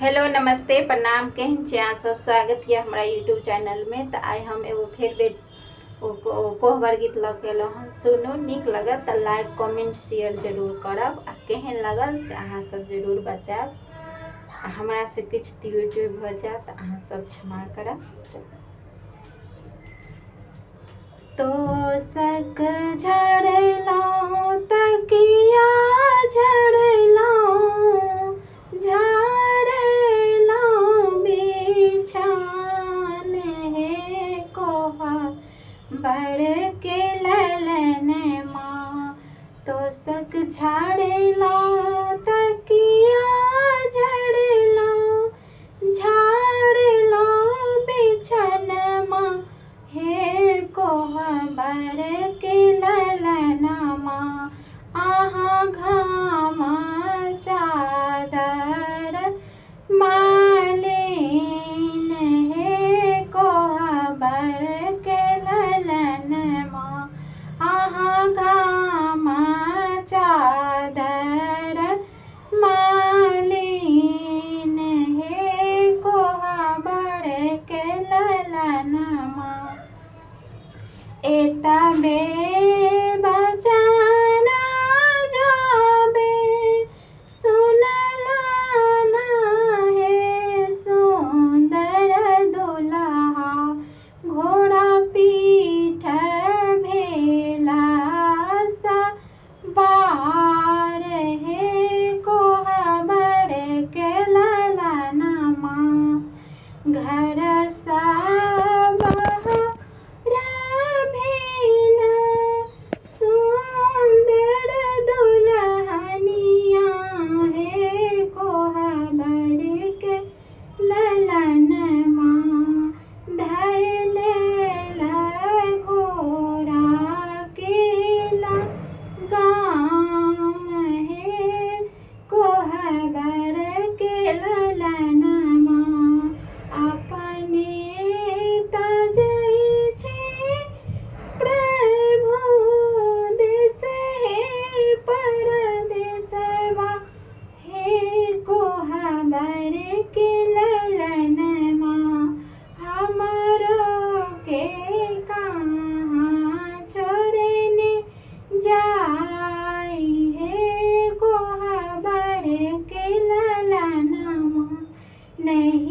Hello नमस्ते प्रणाम केहन छी अहाँ सब। स्वागत है हमारा यूट्यूब चैनल में। तो आई हम एगो फिर बेर कोहबर गीत लऽ के एलहुँ हँ। सुनू, नीक लगत तो लाइक कमेंट शेयर जरूर करब आ केहन लगल से अहाँ सब जरूर बताएब। हमरा से किछु त्रुटि भऽ जाए तऽ अहाँ सब क्षमा करब। तोसक झड़लहुँ तकिया झड़लहुँ बिछान हे कोहबर के ललन माँ। तोसक झड़लहुँ तकिया झड़लहुँ बिछन माँ हे कोहबर के ललना माँ। अहाँ घाम चादर मालिन हे कोहबर के ललन माँ। अहाँ घाम चादर मालिन हे कोहबर के ललन माँ। एतबे बचन जाबे सुनला हे सुंदर दुल्हा। घोड़ा पीठ भेला सवार हे कोहबर के ललन माँ। घर नहीं